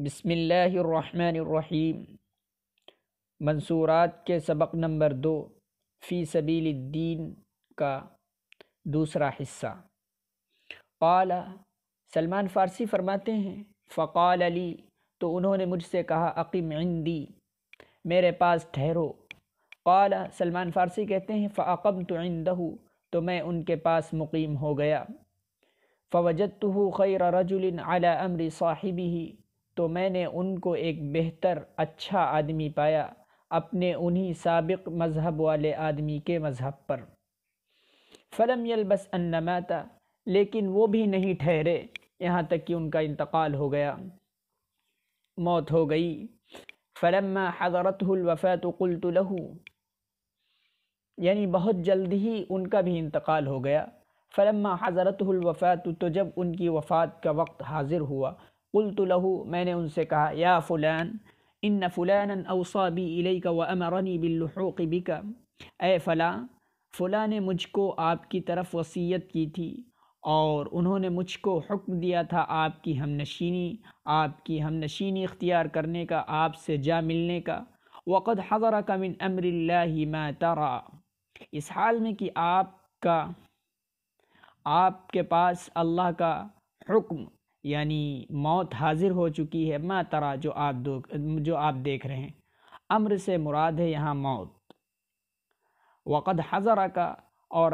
بسم اللہ الرحمن الرحیم۔ منصورات کے سبق نمبر 2 فی سبیل الدین کا دوسرا حصہ۔ قال، سلمان فارسی فرماتے ہیں، فقال لی، تو انہوں نے مجھ سے کہا، اقم عندی، میرے پاس ٹھہرو۔ قال، سلمان فارسی کہتے ہیں، فاقمت عندہ، تو میں ان کے پاس مقیم ہو گیا۔ فوجدتہ خیر رجل علی امر صاحبہ، تو میں نے ان کو ایک بہتر اچھا آدمی پایا اپنے انہی سابق مذہب والے آدمی کے مذہب پر۔ فلم یلبس ان مات، لیکن وہ بھی نہیں ٹھہرے یہاں تک کہ ان کا انتقال ہو گیا، موت ہو گئی۔ فلما حضرته الوفاة قلت له، یعنی بہت جلد ہی ان کا بھی انتقال ہو گیا۔ فلما حضرته الوفاة، تو جب ان کی وفات کا وقت حاضر ہوا، قلت له، میں نے ان سے کہا، یا فلان ان فلانا اوصى بی الیک وامرنی باللحوق بک، اے فلاں، فلاں نے مجھ کو آپ کی طرف وصیت کی تھی اور انہوں نے مجھ کو حکم دیا تھا آپ کی ہم نشینی اختیار کرنے کا، آپ سے جا ملنے کا۔ وقد حضرک من امر اللہ ما تری، اس حال میں کہ آپ کے پاس اللہ کا حکم یعنی موت حاضر ہو چکی ہے، ما ترا، جو آپ دیکھ رہے ہیں۔ امر سے مراد ہے یہاں موت۔ وقد حضرک، اور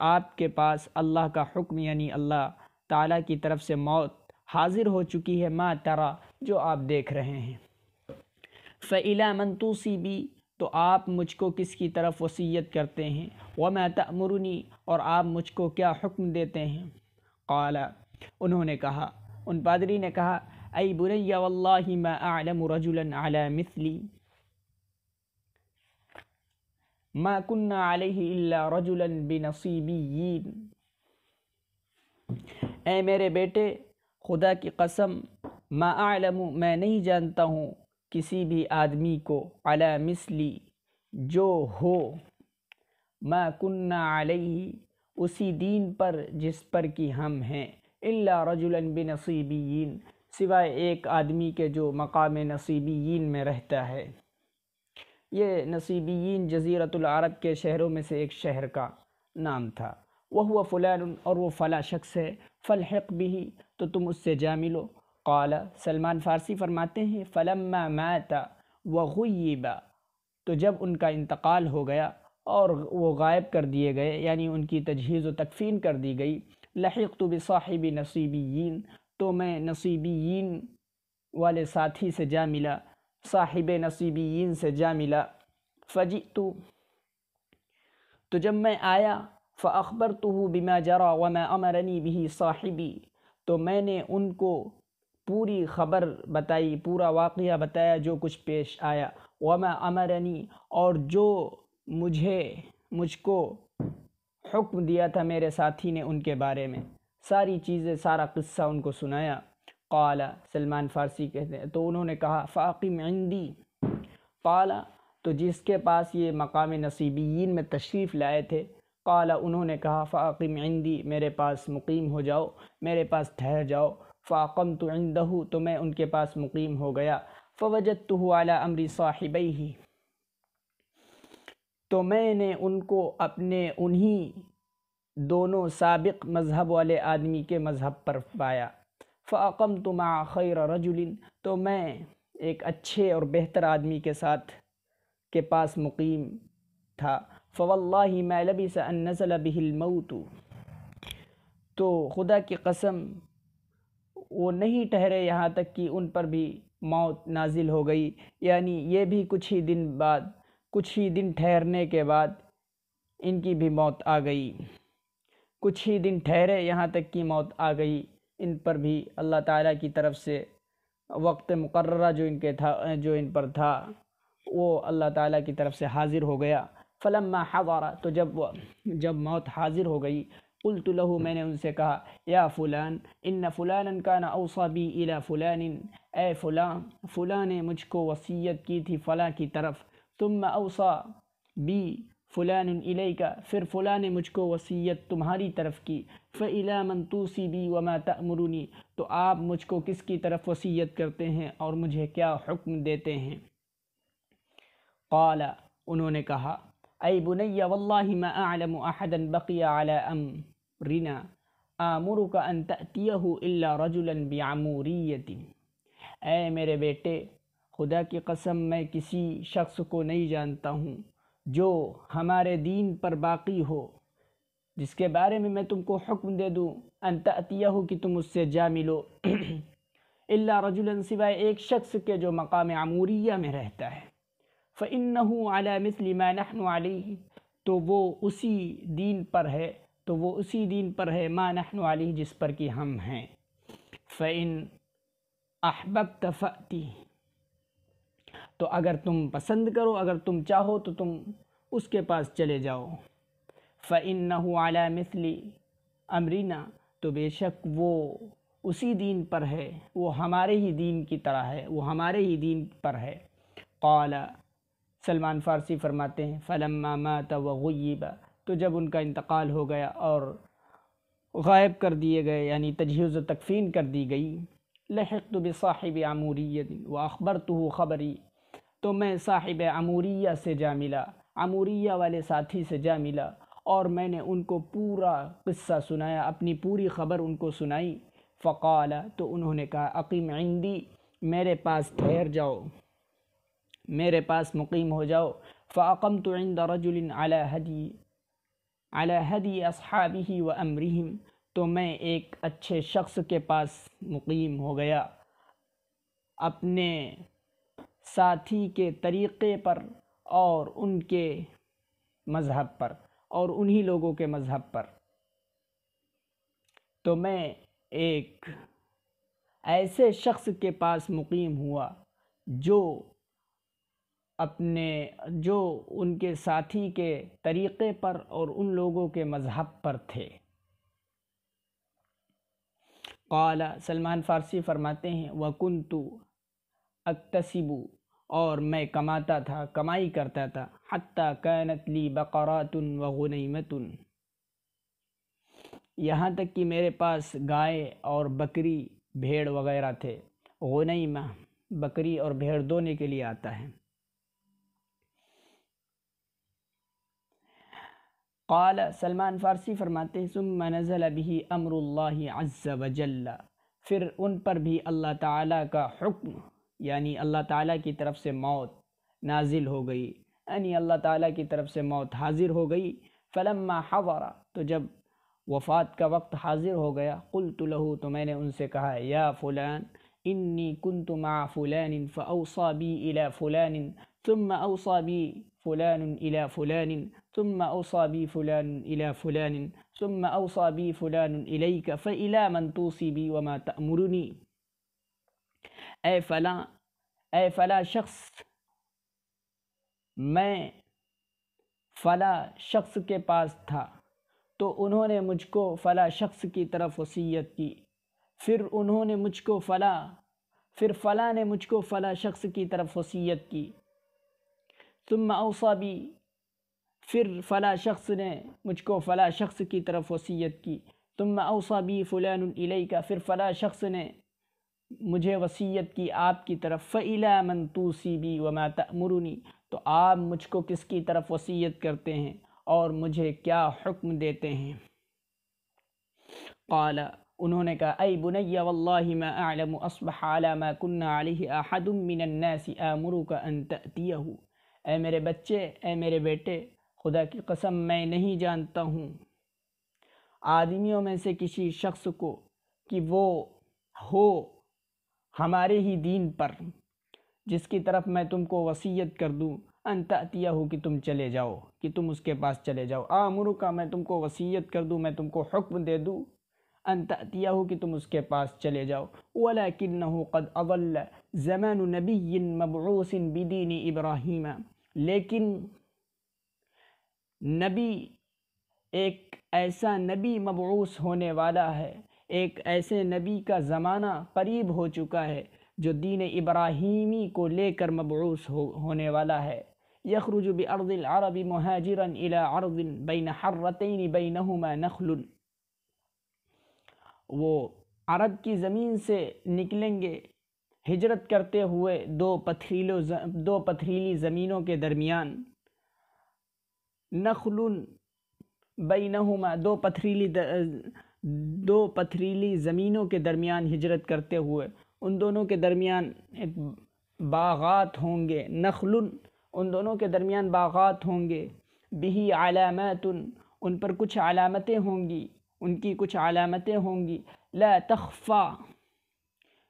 آپ کے پاس اللہ کا حکم یعنی اللہ تعالیٰ کی طرف سے موت حاضر ہو چکی ہے، ما ترا، جو آپ دیکھ رہے ہیں۔ فإلی من توصی بی، تو آپ مجھ کو کس کی طرف وصیت کرتے ہیں؟ وما تأمرنی، اور آپ مجھ کو کیا حکم دیتے ہیں؟ قال، انہوں نے کہا، ان پادری نے کہا، ای بنی واللہ ما اعلم رجلا علی مثلی ما کنا علیہ الا رجلا بنصیبیین، اے میرے بیٹے، خدا کی قسم، ما اعلم، میں نہیں جانتا ہوں کسی بھی آدمی کو، علی مثلی، جو ہو، ما کنا علیہ، اسی دین پر جس پر کہ ہم ہیں، الا رجلا بنصیبیین، سوائے ایک آدمی کے جو مقام نصیبیین میں رہتا ہے۔ یہ نصیبیین جزیرۃ العرب کے شہروں میں سے ایک شہر کا نام تھا۔ وہو فلان، اور وہ فلاں شخص ہے، فالحق بہ، تو تم اس سے جا ملو۔ قال، سلمان فارسی فرماتے ہیں، فلما مات وغیب، تو جب ان کا انتقال ہو گیا اور وہ غائب کر دیے گئے، یعنی ان کی تجہیز و تکفین کر دی گئی، لحقت بصاحب نصیبیین، تو میں نصیبیین والے ساتھی سے جا ملا، صاحب نصیبیین سے جا ملا۔ فجئت، تو جب میں آیا، فاخبرته بما جرى وما امرنی به صاحبی، تو میں نے ان کو پوری خبر بتائی، پورا واقعہ بتایا جو کچھ پیش آیا، وما امرنی، اور جو مجھ کو حکم دیا تھا میرے ساتھی نے ان کے بارے میں، ساری چیزیں، سارا قصہ ان کو سنایا۔ قال، سلمان فارسی کہتے ہیں، تو انہوں نے کہا، فاقم عندی، قال، تو جس کے پاس یہ مقام نصیبیین میں تشریف لائے تھے، قال، انہوں نے کہا، فاقم عندی، میرے پاس مقیم ہو جاؤ، میرے پاس ٹھہر جاؤ۔ فاقمت عندہ، تو میں ان کے پاس مقیم ہو گیا۔ فوجدتہ علی امر صاحبیہ، تو میں نے ان کو اپنے انہی دونوں سابق مذہب والے آدمی کے مذہب پر پایا۔ فاقمت مع خیر رجل، تو میں ایک اچھے اور بہتر آدمی کے پاس مقیم تھا۔ فواللہ ما لبث ان نزل به الموت، تو خدا کی قسم وہ نہیں ٹھہرے یہاں تک کہ ان پر بھی موت نازل ہو گئی، یعنی یہ بھی کچھ ہی دن ٹھہرنے کے بعد ان کی بھی موت آ گئی۔ کچھ ہی دن ٹھہرے یہاں تک کہ موت آ گئی ان پر بھی، اللہ تعالیٰ کی طرف سے وقت مقررہ جو ان پر تھا وہ اللہ تعالیٰ کی طرف سے حاضر ہو گیا۔ فلما حضر، تو جب موت حاضر ہو گئی، قلت له، میں نے ان سے کہا، یا فلان ان فلانا کان اوصى بی الی فلان، اے فلاں نے مجھ کو وصیت کی تھی فلاں کی طرف، ثم اوصى بی، فلان الیکا، پھر فلاں نے مجھ کو وصیت تمہاری طرف کی، فإلی من توصی بی وما تأمرنی، تو آپ مجھ کو کس کی طرف وصیت کرتے ہیں اور مجھے کیا حکم دیتے ہیں؟ قال، انہوں نے کہا، اے بنی واللہ ما اعلم احدا بقی علی امرنا آمرک ان تأتیہ الا رجلا بعموریۃ، اے میرے بیٹے، خدا کی قسم میں کسی شخص کو نہیں جانتا ہوں جو ہمارے دین پر باقی ہو، جس کے بارے میں تم کو حکم دے دوں، ان تأتیہ کہ تم اس سے جا ملو، الا رجلا، سوائے ایک شخص کے جو مقام عموریہ میں رہتا ہے، فإنہ علی مثل ما نحن علیہ، تو وہ اسی دین پر ہے، ما نحن علیہ، جس پر کہ ہم ہیں، فإن احببت فأتی، تو اگر تم پسند کرو، اگر تم چاہو تو تم اس کے پاس چلے جاؤ، فإنہ علی مثل امرنا، تو بے شک وہ اسی دین پر ہے، وہ ہمارے ہی دین کی طرح ہے، وہ ہمارے ہی دین پر ہے۔ قال، سلمان فارسی فرماتے ہیں، فلما مات وغیب، تو جب ان کا انتقال ہو گیا اور غائب کر دیے گئے، یعنی تجہیز و تکفین کر دی گئی، لحقت بصاحب عموریۃ واخبرته خبری، تو میں صاحب عموریہ سے جا ملا، عموریہ والے ساتھی سے جا ملا، اور میں نے ان کو پورا قصہ سنایا، اپنی پوری خبر ان کو سنائی۔ فقال، تو انہوں نے کہا، اقیم عندی، میرے پاس ٹھہر جاؤ، میرے پاس مقیم ہو جاؤ۔ فاقمت عند رجل علی ہدی اصحابہ و امرہم، تو میں ایک اچھے شخص کے پاس مقیم ہو گیا، اپنے ساتھی کے طریقے پر اور ان کے مذہب پر، اور انہی لوگوں کے مذہب پر۔ تو میں ایک ایسے شخص کے پاس مقیم ہوا جو ان کے ساتھی کے طریقے پر اور ان لوگوں کے مذہب پر تھے۔ قال، سلمان فارسی فرماتے ہیں، وَكُنْتُ اکتسب، اور میں کماتا تھا، کمائی کرتا تھا، حتی کانت لی بقرات وغنیمت، یہاں تک کہ میرے پاس گائے اور بکری، بھیڑ وغیرہ تھے۔ غنیمہ، بکری اور بھیڑ دونے کے لیے آتا ہے۔ قال، سلمان فارسی فرماتے ہیں، ثم نزل به امر اللہ عز وجل، پھر ان پر بھی اللہ تعالیٰ کا حکم، یعنی اللہ تعالیٰ کی طرف سے موت نازل ہو گئی، یعنی اللہ تعالیٰ کی طرف سے موت حاضر ہو گئی۔ فلما حضر، تو جب وفات کا وقت حاضر ہو گیا، قلت له، تو میں نے ان سے کہا، یا فلان انی کنت مع فلان فاوصى بی الى فلان ثم اوصى بی فلان الى فلان ثم اوصى بی فلان الى فلان ثم اوصى بی فلان الیک فإلی من توصی بی وما تأمرنی، اے فلاں شخص، میں فلاں شخص کے پاس تھا، تو انہوں نے مجھ کو فلاں شخص کی طرف وصیت کی، پھر فلاں نے مجھ کو فلاں شخص کی طرف وصیت کی، ثم اوصى بی، پھر فلاں شخص نے مجھ کو فلاں شخص کی طرف وصیت کی، ثم اوصى بی فلان الیک، پھر فلاں شخص نے مجھے وصیت کی آپ کی طرف، فإلی من توصی بی وما تأمرنی، تو آپ مجھ کو کس کی طرف وصیت کرتے ہیں اور مجھے کیا حکم دیتے ہیں؟ قال، انہوں نے کہا، اے بنی واللہ ما اعلم اصبح على ما كنا علیہ احد من الناس آمرک ان تأتیہ، اے میرے بچے، اے میرے بیٹے، خدا کی قسم میں نہیں جانتا ہوں آدمیوں میں سے کسی شخص کو کہ وہ ہو ہمارے ہی دین پر، جس کی طرف میں تم کو وصیت کر دوں، ان تأتیہ، کہ تم چلے جاؤ، کہ تم اس کے پاس چلے جاؤ، آمرک، میں تم کو وصیت کر دوں، میں تم کو حکم دے دوں، ان تأتیہ، کہ تم اس کے پاس چلے جاؤ، ولکنہ قد اضل زمان نبی مبعوث بدین ابراہیم، لیکن ایک ایسا نبی مبعوث ہونے والا ہے، ایک ایسے نبی کا زمانہ قریب ہو چکا ہے جو دین ابراہیمی کو لے کر مبعوث ہونے والا ہے، یخرج بأرض العرب مہاجرا إلى عرض بین حرتین بینہما نخل، وہ عرب کی زمین سے نکلیں گے ہجرت کرتے ہوئے دو پتھریلی زمینوں کے درمیان، نخل بینہما، دو پتھریلی زمینوں کے درمیان ہجرت کرتے ہوئے ان دونوں کے درمیان ایک باغات ہوں گے، نخل ان دونوں کے درمیان باغات ہوں گے، بہی علامات ان پر کچھ علامتیں ہوں گی، ان کی کچھ علامتیں ہوں گی، لا تخفا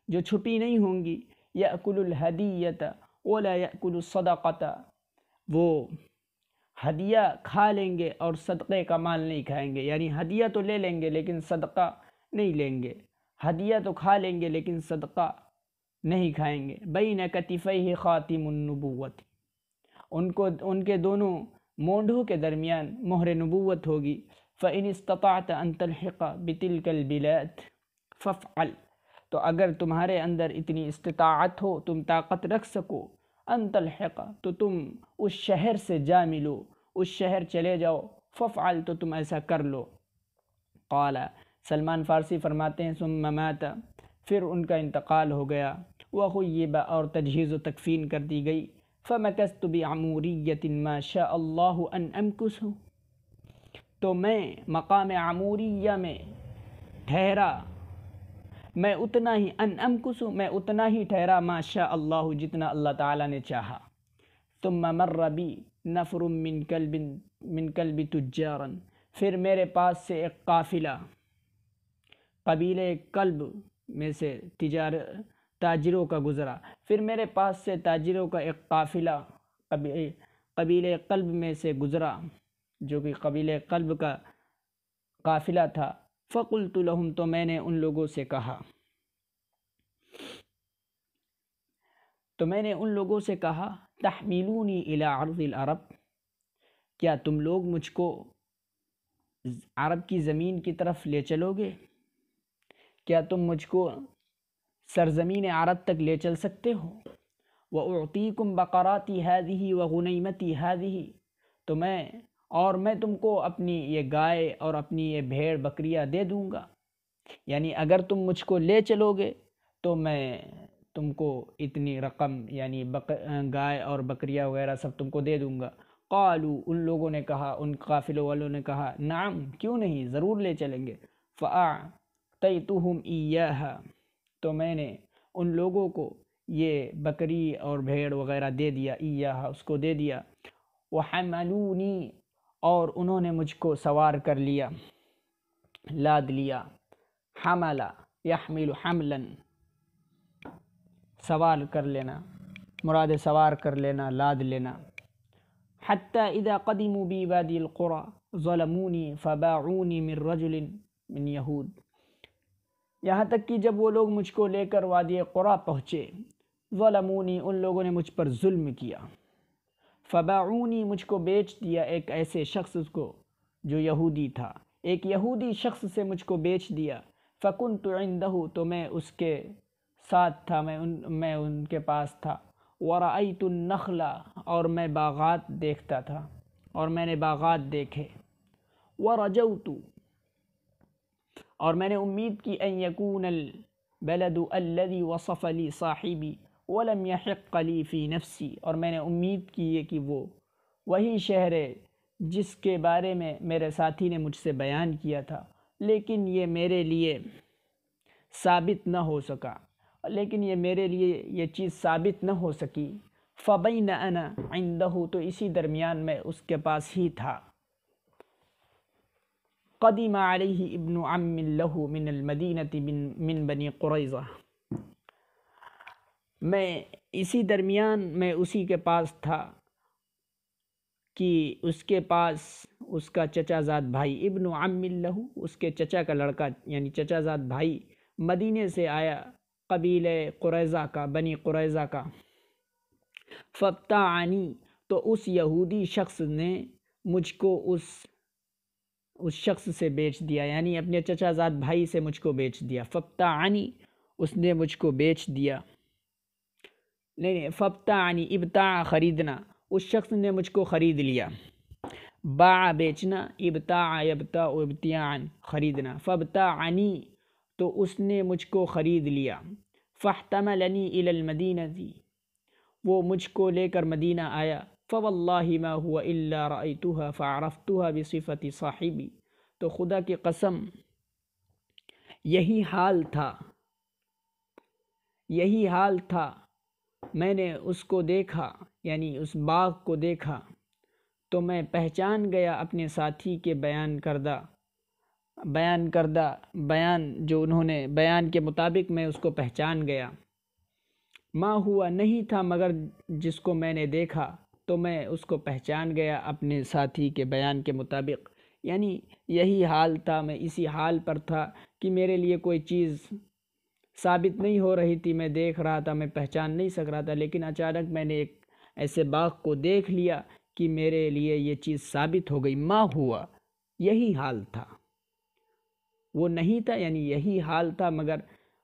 جو چھپی نہیں ہوں گی، یأکل الہدیۃ ولا یأکل الصدقۃ وہ ہدیہ کھا لیں گے اور صدقے کا مال نہیں کھائیں گے، یعنی ہدیہ تو لے لیں گے لیکن صدقہ نہیں لیں گے، ہدیہ تو کھا لیں گے لیکن صدقہ نہیں کھائیں گے۔ بین کتفیہ خاتم النبوۃ، ان کے دونوں مونڈھوں کے درمیان مہر نبوت ہوگی۔ فإن استطعت ان تلحق بتلک البلاد فافعل، تو اگر تمہارے اندر اتنی استطاعت ہو، تم طاقت رکھ سکو، ان تلحق تو تم اس شہر سے جا ملو، اس شہر چلے جاؤ، فافعل تو تم ایسا کر لو۔ قال سلمان فارسی فرماتے ہیں ثم مات، پھر ان کا انتقال ہو گیا، وغیب اور تجہیز و تکفین کر دی گئی۔ فمکثت بعموریۃ ما شاء اللہ ان امکث، تو میں مقام عموریہ میں ٹھہرا، میں اتنا ہی ٹھہرا ما شاء اللہ جتنا اللہ تعالیٰ نے چاہا۔ ثم مر بی نفر من کلب تجارا، پھر میرے پاس سے ایک قافلہ قبیلہ کلب میں سے تاجروں کا گزرا، پھر میرے پاس سے تاجروں کا ایک قافلہ قبیلہ کلب میں سے گزرا، جو کہ قبیلہ کلب کا قافلہ تھا۔ فقلت لهم، تو میں نے ان لوگوں سے کہا تحملونی الی عرض العرب، کیا تم لوگ مجھ کو عرب کی زمین کی طرف لے چلو گے؟ کیا تم مجھ کو سرزمین عرب تک لے چل سکتے ہو؟ وَأُعْطِيكُمْ بَقَرَاتِي هَذِهِ وَغُنَيْمَتِي هَذِهِ، تو میں تم کو اپنی یہ گائے اور اپنی یہ بھیڑ بکریاں دے دوں گا، یعنی اگر تم مجھ کو لے چلو گے تو میں تم کو اتنی رقم یعنی گائے اور بکریاں وغیرہ سب تم کو دے دوں گا۔ قالوا، ان لوگوں نے کہا، ان قافلوں والوں نے کہا نعم، کیوں نہیں، ضرور لے چلیں گے۔ فأعطيتهم إياها، تو میں نے ان لوگوں کو یہ بکری اور بھیڑ وغیرہ دے دیا، ایاہا اس کو دے دیا۔ وحملونی، اور انہوں نے مجھ کو سوار کر لیا، لاد لیا۔ حمل یحمل حملا، سوار کر لینا، مراد سوار کر لینا، لاد لینا۔ حتی اذا قدموا بی وادی القرى ظلمونی فباعونی من رجل من یہود، یہاں تک کہ جب وہ لوگ مجھ کو لے کر وادی قرا پہنچے، ظلمونی ان لوگوں نے مجھ پر ظلم کیا، فباعونی مجھ کو بیچ دیا ایک ایسے شخص کو جو یہودی تھا، ایک یہودی شخص سے مجھ کو بیچ دیا۔ فکنت عنده، تو میں اس کے ساتھ تھا، میں ان کے پاس تھا۔ ورأیت النخل، اور میں باغات دیکھتا تھا اور میں نے باغات دیکھے۔ ورجوت، اور میں نے امید کی ان یکون البلد الذی وصف لی صاحبی ولم یحق لی فی نفسی، اور میں نے امید کی ہے کہ وہ وہی شہر ہے جس کے بارے میں میرے ساتھی نے مجھ سے بیان کیا تھا، لیکن یہ میرے لیے ثابت نہ ہو سکا، لیکن یہ چیز ثابت نہ ہو سکی۔ فبین انا عندہ، تو اسی درمیان میں اس کے پاس ہی تھا۔ قدم علیہ ابن عم لہ من المدینۃ من بنی قریظہ، میں اسی درمیان میں اسی کے پاس تھا کہ اس کے پاس اس کا چچا زاد بھائی، ابن عم لہ اس کے چچا کا لڑکا یعنی چچا زاد بھائی مدینے سے آیا، قبیلہ قریظہ کا، بنی قریظہ کا۔ فابتاعنی، تو اس یہودی شخص نے مجھ کو اس شخص سے بیچ دیا، یعنی اپنے چچا زاد بھائی سے مجھ کو بیچ دیا۔ فابتاعنی، اس نے مجھ کو بیچ دیا، نہیں فابتاعنی، ابتاع خریدنا، اس شخص نے مجھ کو خرید لیا۔ باع بیچنا، ابتاع یبتاع ابتیاعا خریدنا، فابتاعنی تو اس نے مجھ کو خرید لیا۔ فاحتملنی الی المدینہ وہ مجھ کو لے کر مدینہ آیا۔ فواللہ ما هو الا رأیتها فعرفتها بصفت صاحبی تو خدا کی قسم یہی حال تھا میں نے اس کو دیکھا، یعنی اس باغ کو دیکھا تو میں پہچان گیا اپنے ساتھی کے بیان کردہ بیان جو انہوں نے بیان کے مطابق میں اس کو پہچان گیا۔ ما ہوا نہیں تھا مگر جس کو میں نے دیکھا تو میں اس کو پہچان گیا اپنے ساتھی کے بیان کے مطابق، یعنی یہی حال تھا، میں اسی حال پر تھا کہ میرے لیے کوئی چیز ثابت نہیں ہو رہی تھی، میں دیکھ رہا تھا، میں پہچان نہیں سک رہا تھا، لیکن اچانک میں نے ایک ایسے باغ کو دیکھ لیا کہ میرے لیے یہ چیز ثابت ہو گئی۔ ما ہوا یہی حال تھا، وہ نہیں تھا یعنی یہی حال تھا، مگر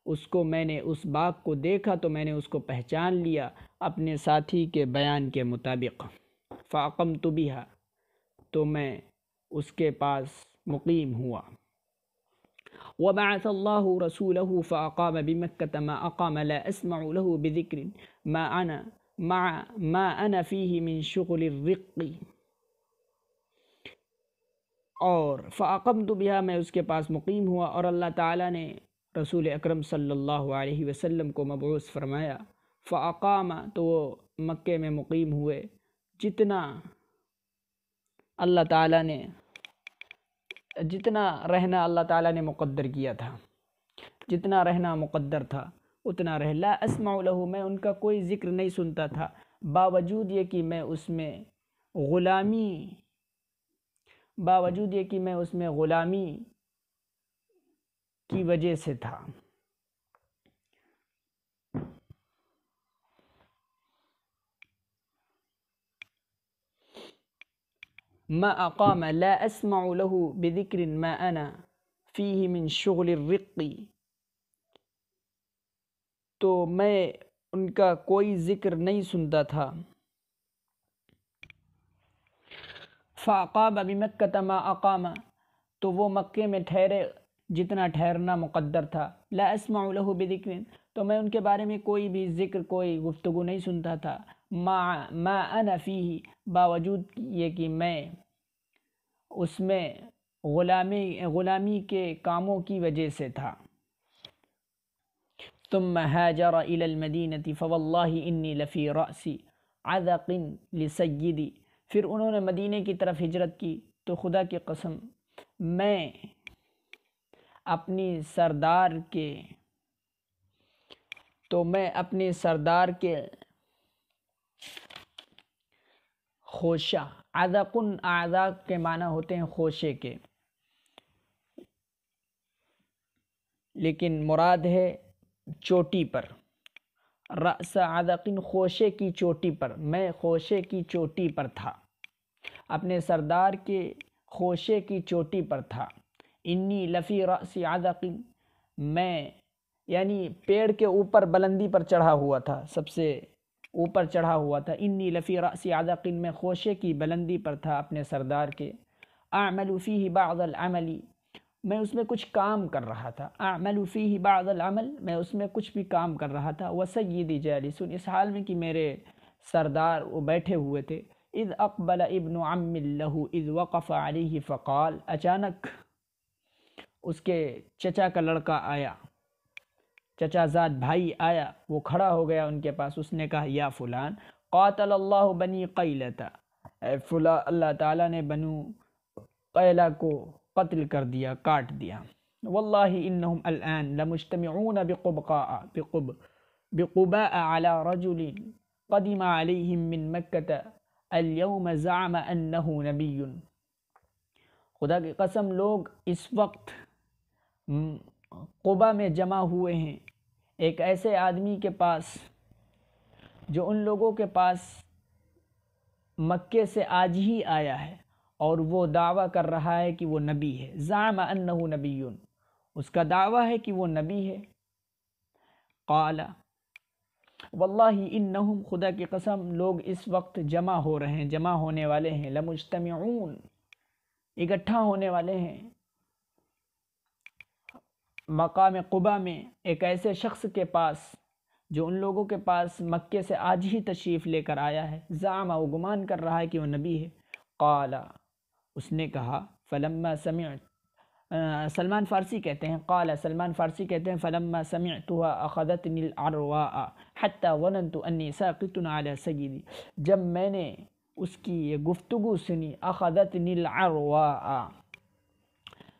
اس کو میں نے اس باغ کو دیکھا تو میں نے اس کو پہچان لیا اپنے ساتھی کے بیان کے مطابق۔ فاقمت بها تو میں اس کے پاس مقیم ہوا۔ وبعث اللہ رسولہ فاقام بمکہ ما اقام لا اسمع له بذکر ما انا فیہ من شغل الرق اور فاقمت بها میں اس کے پاس مقیم ہوا، اور اللہ تعالیٰ نے رسول اکرم صلی اللہ علیہ وسلم کو مبعوث فرمایا۔ فاقام تو وہ مکے میں مقیم ہوئے، جتنا رہنا اللہ تعالیٰ نے مقدر کیا تھا، جتنا رہنا مقدر تھا اتنا رہ۔ لا اسمع له میں ان کا کوئی ذکر نہیں سنتا تھا، باوجود یہ کہ میں اس میں غلامی کی وجہ سے تھا۔ ما اقام لا اسمع له بذکر ما انا فیہ من شغل الرق تو میں ان کا کوئی ذکر نہیں سنتا تھا۔ فاقام بمکہ ما اقام تو وہ مکے میں ٹھہرے جتنا ٹھہرنا مقدر تھا۔ لا اسمع له بذکر تو میں ان کے بارے میں کوئی بھی ذکر، کوئی گفتگو نہیں سنتا تھا۔ ما انا فیہ باوجود یہ کہ میں اس میں غلامی کے کاموں کی وجہ سے تھا۔ ثم ہاجر الی المدینہ فواللہ انی لفی رأس عذق لسیدی پھر انہوں نے مدینے کی طرف ہجرت کی تو خدا کی قسم میں اپنی سردار کے خوشہ، اعذاق کے معنی ہوتے ہیں خوشے کے، لیکن مراد ہے چوٹی پر۔ رأس عذق خوشے کی چوٹی پر، میں خوشے کی چوٹی پر تھا، اپنے سردار کے خوشے کی چوٹی پر تھا۔ انی لفی رأس عذق میں یعنی پیڑ کے اوپر بلندی پر چڑھا ہوا تھا، سب سے اوپر چڑھا ہوا تھا۔ انی لفی رأس عذق میں خوشے کی بلندی پر تھا اپنے سردار کے۔ اعمل فیہ بعض العمل میں اس میں کچھ کام کر رہا تھا۔ اعمل فیہ بعض العمل میں اس میں کچھ بھی کام کر رہا تھا۔ وسیدی جالس اس حال میں کہ میرے سردار وہ بیٹھے ہوئے تھے۔ اذ اقبل ابن عم له اذ وقف علیہ فقال اچانک اس کے چچا کا لڑکا آیا، چچا زاد بھائی آیا، وہ کھڑا ہو گیا ان کے پاس، اس نے کہا یا فلان قاتل اللہ بنی قیلۃ اے فلاں اللہ تعالیٰ نے بنو قیلہ کو قتل کر دیا، کاٹ دیا۔ واللہ انہم الان لمجتمعون بقباء علی رجل قدم علیہم من مکہ اليوم زعم انہ نبی خدا کی قسم لوگ اس وقت قباء میں جمع ہوئے ہیں ایک ایسے آدمی کے پاس جو ان لوگوں کے پاس مکے سے آج ہی آیا ہے اور وہ دعویٰ کر رہا ہے کہ وہ نبی ہے۔ زعم انہ نبی اس کا دعویٰ ہے کہ وہ نبی ہے۔ قال واللہ انہم خدا کی قسم لوگ اس وقت جمع ہو رہے ہیں، جمع ہونے والے ہیں، لمجتمعون اکٹھا ہونے والے ہیں مقام قبا میں ایک ایسے شخص کے پاس جو ان لوگوں کے پاس مکے سے آج ہی تشریف لے کر آیا ہے، زعم وہ گمان کر رہا ہے کہ وہ نبی ہے، قال اس نے کہا فلما سمعت سلمان فارسی کہتے ہیں، قال سلمان فارسی کہتے ہیں فلما سمعتها اخذتنی العرواء حتى ظننت انی ساقط علی سیدی، جب میں نے اس کی یہ گفتگو سنی، اخذتنی العرواء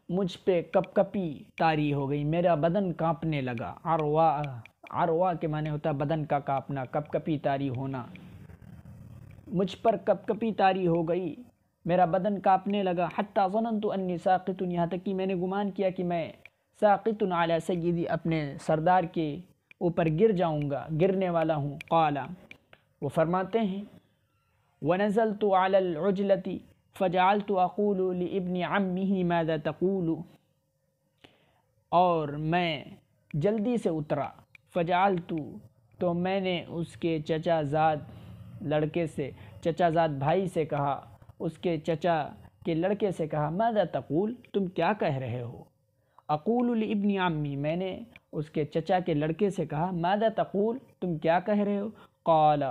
مجھ پہ کپ کپی طاری ہو گئی، میرا بدن کانپنے لگا۔ عرواء، عرواء کے معنی ہوتا ہے بدن کا کانپنا، کپ کپی طاری ہونا، مجھ پر کپ کپی طاری ہو گئی، میرا بدن کانپنے لگا، حتی ظننت انی ساقط، یہاں تک کہ میں نے گمان کیا کہ میں ساقط علی سیدی اپنے سردار کے اوپر گر جاؤں گا، گرنے والا ہوں۔ قال وہ فرماتے ہیں ونزلت علی العجلة فجعلت اقول لابن عمه ماذا تقول، اور میں جلدی سے اترا، فجعلت تو میں نے اس کے چچا زاد لڑکے سے، چچا زاد بھائی سے کہا، اس کے چچا کے لڑکے سے کہا، ماذا تقول تم کیا کہہ رہے ہو؟ اقول لابن عمی میں نے اس کے چچا کے لڑکے سے کہا، ماذا تقول تم کیا کہہ رہے ہو؟ قال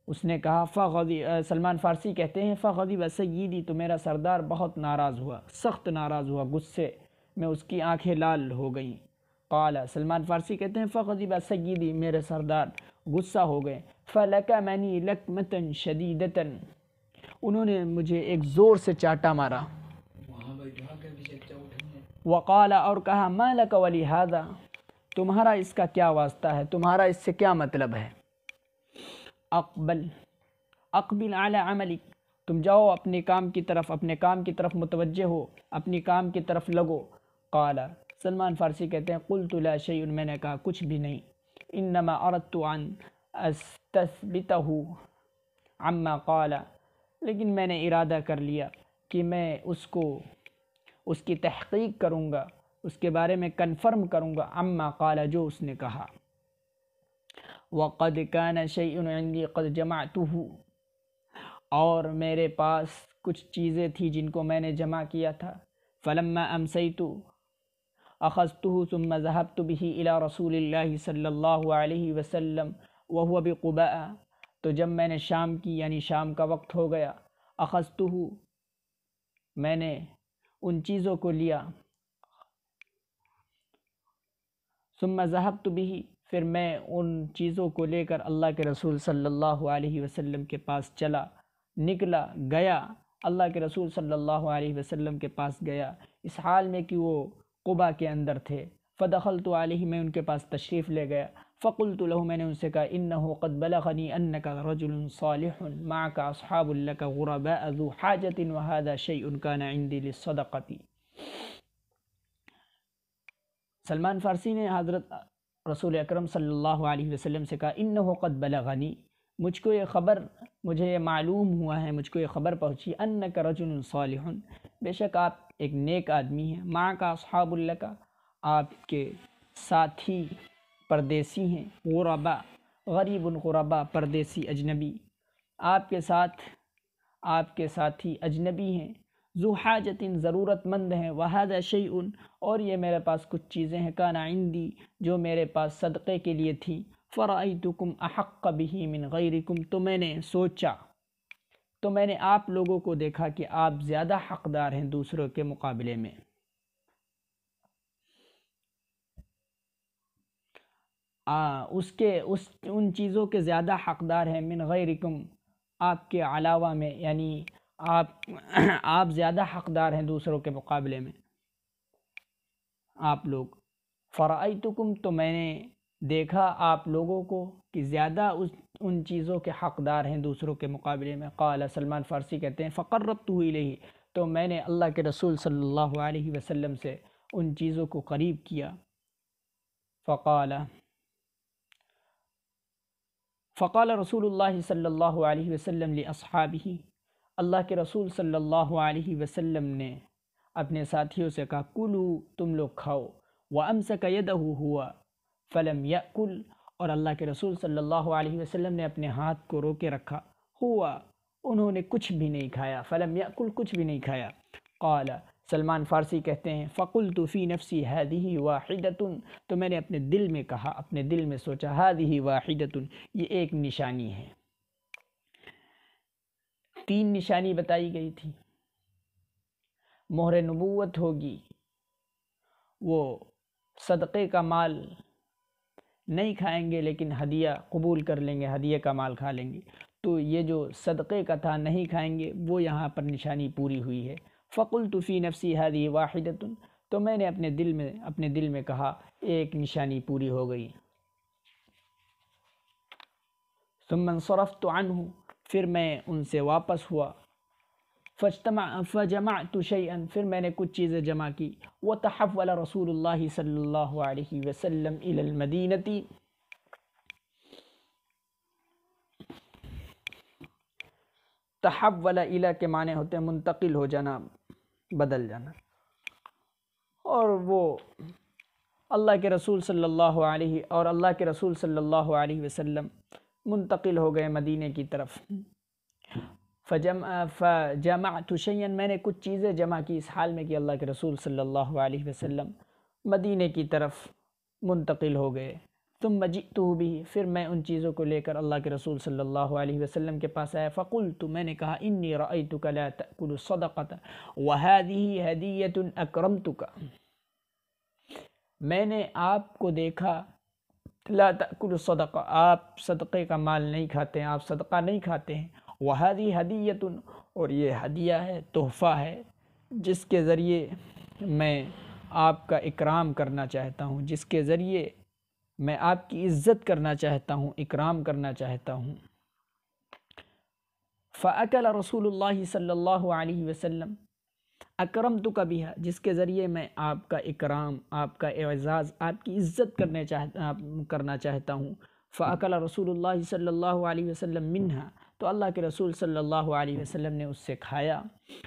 اس نے کہا سلمان فارسی کہتے ہیں فغضب سیدی تو میرا سردار بہت ناراض ہوا، سخت ناراض ہوا، غصے میں اس کی آنکھیں لال ہو گئیں۔ قال سلمان فارسی کہتے ہیں فغضب سیدی میرے سردار غصہ ہو گئے، فلکمنی لکمۃ شدیدۃ انہوں نے مجھے ایک زور سے چاٹا مارا، وقال اور کہا ما لک ولہذا تمہارا اس کا کیا واسطہ ہے، تمہارا اس سے کیا مطلب ہے؟ اقبل علی عملک تم جاؤ اپنے کام کی طرف، اپنے کام کی طرف متوجہ ہو، اپنی کام کی طرف لگو۔ قال سلمان فارسی کہتے ہیں قلت لا شیء میں نے کہا کچھ بھی نہیں، انما اردت ان استثبتہ عما قال لیکن میں نے ارادہ کر لیا کہ میں اس کی تحقیق کروں گا، اس کے بارے میں کنفرم کروں گا، عما قال جو اس نے کہا۔ وقد كان شيء عندي قد جمعته اور میرے پاس کچھ چیزیں تھیں جن کو میں نے جمع کیا تھا، فلما امسيت اخذته ثم ذهبت به الى رسول الله صلی اللہ علیہ وسلم وهو بقباء تو جب میں نے شام کی یعنی شام کا وقت ہو گیا، اخذته میں نے ان چیزوں کو لیا، ثم ذهبت به پھر میں ان چیزوں کو لے کر اللہ کے رسول صلی اللہ علیہ وسلم کے پاس چلا، نکلا، گیا، اللہ کے رسول صلی اللہ علیہ وسلم کے پاس گیا، اس حال میں کہ وہ قبا کے اندر تھے۔ فدخلت علیہ میں ان کے پاس تشریف لے گیا، فقلت له میں نے ان سے کہا انه قد بلغنی انک رجل صالح معك اصحاب لك غرباء ذو حاجة وهذا شيء كان عندي للصدقة۔ سلمان فارسی نے حضرت رسول اکرم صلی اللہ علیہ وسلم سے کہا انه قد بلغنی مجھے یہ معلوم ہوا ہے، مجھ کو یہ خبر پہنچی، انک رجل صالح بے شک آپ ایک نیک آدمی ہیں، معک اصحاب لک آپ کے ساتھی پردیسی ہیں، غربا غریب غربا پردیسی اجنبی، آپ کے ساتھ آپ کے ساتھی اجنبی ہیں، ذو حاجت ضرورت مند ہیں، وہذا شیء اور یہ میرے پاس کچھ چیزیں ہیں، کان عندی جو میرے پاس صدقے کے لیے تھی، فرأیتکم احق به من غیرکم تو میں نے سوچا، تو میں نے آپ لوگوں کو دیکھا کہ آپ زیادہ حقدار ہیں دوسروں کے مقابلے میں۔ ان چیزوں کے زیادہ حقدار ہیں، من غیرکم آپ کے علاوہ میں، یعنی آپ زیادہ حقدار ہیں دوسروں کے مقابلے میں، آپ لوگ۔ فرأیتکم تو میں نے دیکھا آپ لوگوں کو کہ زیادہ ان چیزوں کے حقدار ہیں دوسروں کے مقابلے میں۔ قال سلمان فارسی کہتے ہیں فقربتہ الیہ تو میں نے اللہ کے رسول صلی اللہ علیہ وسلم سے ان چیزوں کو قریب کیا۔ فقال رسول اللہ صلی اللہ علیہ وسلم لاصحابہ اللہ کے رسول صلی اللہ علیہ وسلم نے اپنے ساتھیوں سے کہا کلوا تم لوگ کھاؤ، وامسک یدہ ہوا فلم یأکل اور اللہ کے رسول صلی اللہ علیہ وسلم نے اپنے ہاتھ کو روکے رکھا، ہوا انہوں نے کچھ بھی نہیں کھایا، فلم یأکل کچھ بھی نہیں کھایا۔ قال سلمان فارسی کہتے ہیں فقلت فی نفسی ہذہ واحدۃ، تو میں نے اپنے دل میں کہا، اپنے دل میں سوچا، ہذہ واحدۃ، یہ ایک نشانی ہے۔ 3 نشانی بتائی گئی تھی، مہر نبوت ہوگی، وہ صدقے کا مال نہیں کھائیں گے لیکن ہدیہ قبول کر لیں گے، ہدیہ کا مال کھا لیں گے، تو یہ جو صدقے کا تھا نہیں کھائیں گے، وہ یہاں پر نشانی پوری ہوئی ہے۔ فقلت فی نفسی ہذہ واحدۃ، تو میں نے اپنے دل میں کہا ایک نشانی پوری ہو گئی۔ ثم انصرفت عنہ، پھر میں ان سے واپس ہوا، فجمعت شیئا، پھر میں نے کچھ چیزیں جمع کی، وتحول رسول اللہ صلی اللہ علیہ وسلم الی المدینہ، تحول الی کے معنی ہوتے ہیں منتقل ہو جانا، بدل جانا، اور وہ اللہ کے رسول صلی اللہ علیہ وسلم منتقل ہو گئے مدینے کی طرف۔ فجمعت شیئا، میں نے کچھ چیزیں جمع کی اس حال میں کہ اللہ کے رسول صلی اللہ علیہ وسلم مدینے کی طرف منتقل ہو گئے۔ ثم جئتہ بہ، پھر میں ان چیزوں کو لے کر اللہ کے رسول صلی اللہ علیہ وسلم کے پاس آیا۔ فقلت، میں نے کہا انی رأیتک لا تأکل الصدقۃ وہذہ ہدیۃ اکرمتک، میں نے آپ کو دیکھا لا تأکل الصدقہ، آپ صدقے کا مال نہیں کھاتے ہیں، آپ صدقہ نہیں کھاتے ہیں، وہذہ ہدیۃ، اور یہ ہدیہ ہے، تحفہ ہے، جس کے ذریعے میں آپ کا اکرام کرنا چاہتا ہوں، جس کے ذریعے میں آپ کی عزت کرنا چاہتا ہوں، اکرام کرنا چاہتا ہوں۔ فأکل رسول اللہ صلی اللہ علیہ وسلم اکرمتک بہا، جس کے ذریعے میں آپ کا اکرام، آپ کا اعزاز، آپ کی عزت کرنا چاہتا ہوں۔ فأکل رسول اللہ صلی اللہ علیہ وسلم منہا، تو اللہ کے رسول صلی اللہ علیہ وسلم نے اس سے کھایا۔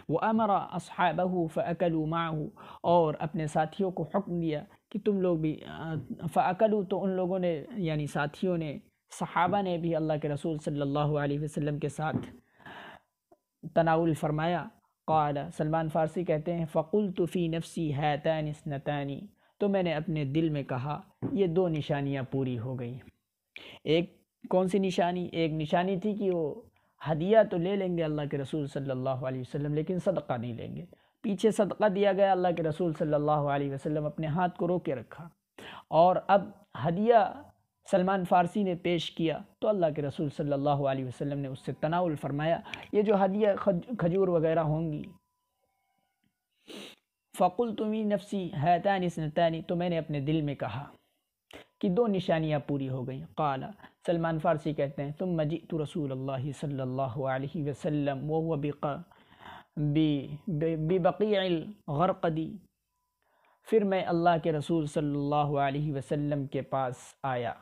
وأمر اصحابہ فأکلوا معہ، اور اپنے ساتھیوں کو حکم دیا کہ تم لوگ بھی فأکلوا، تو ان لوگوں نے یعنی ساتھیوں نے، صحابہ نے بھی اللہ کے رسول صلی اللہ علیہ وسلم کے ساتھ تناول فرمایا۔ قال سلمان فارسی کہتے ہیں فقلت فی نفسی ہاتان اثنتان، تو میں نے اپنے دل میں کہا یہ 2 نشانیاں پوری ہو گئی۔ ایک کون سی نشانی؟ ایک نشانی تھی کہ وہ ہدیہ تو لے لیں گے اللہ کے رسول صلی اللہ علیہ وسلم لیکن صدقہ نہیں لیں گے، پیچھے صدقہ دیا گیا، اللہ کے رسول صلی اللہ علیہ وسلم اپنے ہاتھ کو روکے رکھا، اور اب ہدیہ سلمان فارسی نے پیش کیا تو اللہ کے رسول صلی اللہ علیہ وسلم نے اس سے تناول فرمایا۔ یہ جو ہدیہ کھجور وغیرہ ہوں گی، فقلت فی نفسی ہاتان اثنتان، تو میں نے اپنے دل میں کہا کہ 2 نشانیاں پوری ہو گئیں۔ قال سلمان فارسی کہتے ہیں ثم جئت رسول اللہ صلی اللہ علیہ وسلم وهو ببقیع الغرقد، پھر میں اللہ کے رسول صلی اللہ علیہ وسلم کے پاس آیا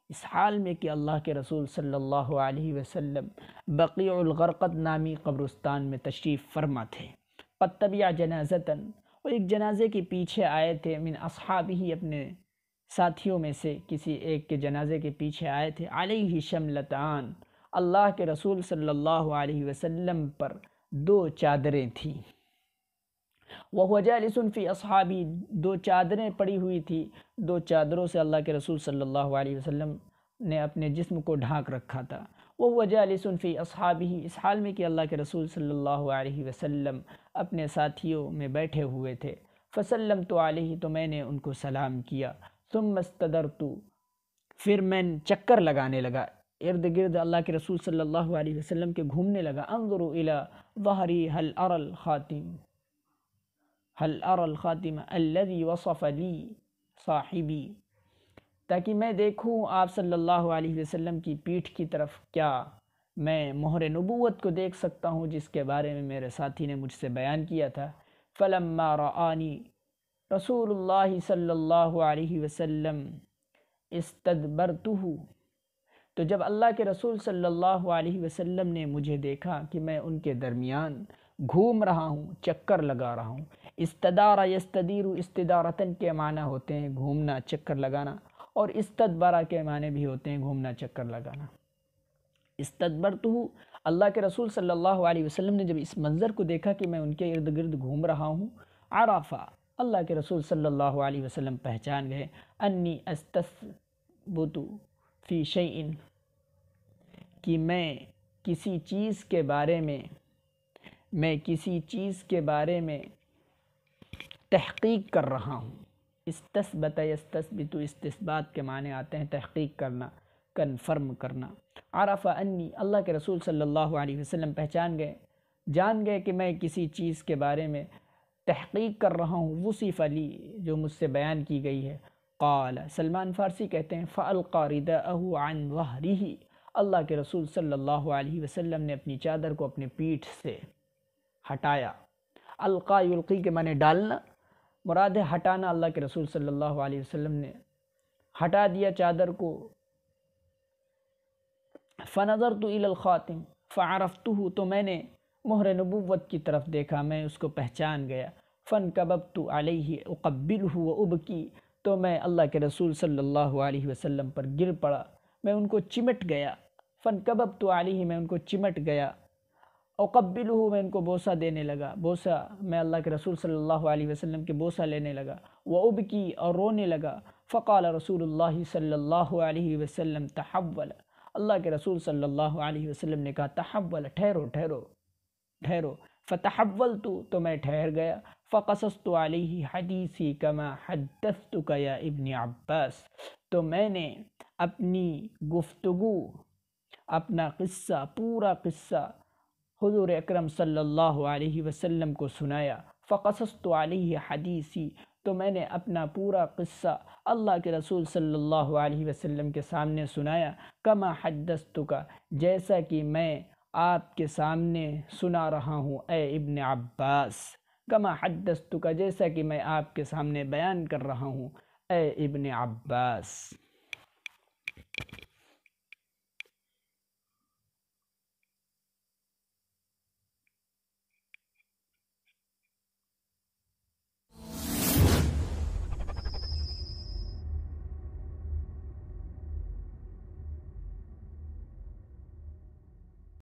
اس حال میں کہ اللہ کے رسول صلی اللہ علیہ وسلم بقیع الغرقد نامی قبرستان میں تشریف فرما تھے۔ قد تبع جنازتاً، وہ ایک جنازے کے پیچھے آئے تھے، من اصحابہ، اپنے ساتھیوں میں سے کسی ایک کے جنازے کے پیچھے آئے تھے، علیہ شملتان، اللہ کے رسول صلی اللہ علیہ وسلم پر 2 چادریں تھیں، وَهُوَ جَالِسٌ فِي أَصْحَابِهِ، 2 چادریں پڑی ہوئی تھی، 2 چادروں سے اللہ کے رسول صلی اللہ علیہ وسلم نے اپنے جسم کو ڈھانک رکھا تھا۔ وَهُوَ جَالِسٌ فِي أَصْحَابِهِ، اس حال میں کہ اللہ کے رسول صلی اللہ علیہ وسلم اپنے ساتھیوں میں بیٹھے ہوئے تھے۔ فَسَلَّمْتُ عَلَيْهِ، تو میں نے ان کو سلام کیا۔ ثُمَّ اسْتَدَرْتُ، پھر میں چکر لگانے لگا، ارد گرد اللہ کے رسول صلی اللہ علیہ وسلم کے گھومنے لگا۔ انظر إلى ظہری هل أرى الخاتم الذي وصف لي صاحبی، تاکہ میں دیکھوں آپ صلی اللہ علیہ وسلم کی پیٹھ کی طرف، کیا میں مہر نبوت کو دیکھ سکتا ہوں جس کے بارے میں میرے ساتھی نے مجھ سے بیان کیا تھا۔ فلما رآنی رسول اللہ صلی اللہ علیہ وسلم استدبرتہ، تو جب اللہ کے رسول صلی اللہ علیہ وسلم نے مجھے دیکھا کہ میں ان کے درمیان گھوم رہا ہوں، چکر لگا رہا ہوں۔ استدار یستدیر، استدارتن کے معنی ہوتے ہیں گھومنا، چکر لگانا، اور استدبرہ کے معنی بھی ہوتے ہیں گھومنا، چکر لگانا۔ استدبرتہ، اللہ کے رسول صلی اللہ علیہ وسلم نے جب اس منظر کو دیکھا کہ میں ان کے ارد گرد گھوم رہا ہوں، عرفہ، اللہ کے رسول صلی اللہ علیہ وسلم پہچان گئے، انی استثبت فی شیء، کہ میں کسی چیز کے بارے میں تحقیق کر رہا ہوں۔ استثبت یستثبت، استثبات کے معنی آتے ہیں تحقیق کرنا، کنفرم کرنا۔ عرف انی، اللہ کے رسول صلی اللہ علیہ وسلم جان گئے کہ میں کسی چیز کے بارے میں تحقیق کر رہا ہوں، وصف لی، جو مجھ سے بیان کی گئی ہے۔ قال، سلمان فارسی کہتے ہیں، فَأَلْقَى رِدَاءَهُ عَنْ ظَهْرِهِ، اللہ کے رسول صلی اللہ علیہ وسلم نے اپنی چادر کو اپنی پیٹھ سے ہٹایا۔ القا یلقی کے معنی ڈالنا، مراد ہے ہٹانا۔ اللہ کے رسول صلی اللہ علیہ وسلم نے ہٹا دیا چادر کو۔ فنظرت الی الخاتم فعرفتہ، تو میں نے مہر نبوت کی طرف دیکھا، میں اس کو پہچان گیا۔ فانکببت علیہ اقبلہ وابکی، تو میں اللہ کے رسول صلی اللہ علیہ وسلم پر گر پڑا، میں ان کو چمٹ گیا۔ فانکببت علیہ، میں ان کو چمٹ گیا۔ اقبلہ، میں ان کو بوسہ دینے لگا، بوسہ، میں اللہ کے رسول صلی اللہ علیہ وسلم کے بوسہ لینے لگا۔ وابکی، اور رونے لگا۔ فقال رسول اللہ صلی اللہ علیہ وسلم تحول، اللہ کے رسول صلی اللہ علیہ وسلم نے کہا تحول، ٹھہرو ٹھہرو ٹھہرو۔ فتحولت، تو میں ٹھہر گیا۔ فقصصت علیہ حدیثی کما حدثتک یا ابن عباس، تو میں نے اپنی گفتگو، اپنا قصہ، پورا قصہ حضور اکرم صلی اللہ علیہ وسلم کو سنایا۔ فقصصت علیہ حدیثی، تو میں نے اپنا پورا قصہ اللہ کے رسول صلی اللہ علیہ وسلم کے سامنے سنایا۔ کما حدثتک، جیسا کہ میں آپ کے سامنے سنا رہا ہوں اے ابن عباس۔ کما حدثتک، جیسا کہ میں آپ کے سامنے بیان کر رہا ہوں اے ابن عباس۔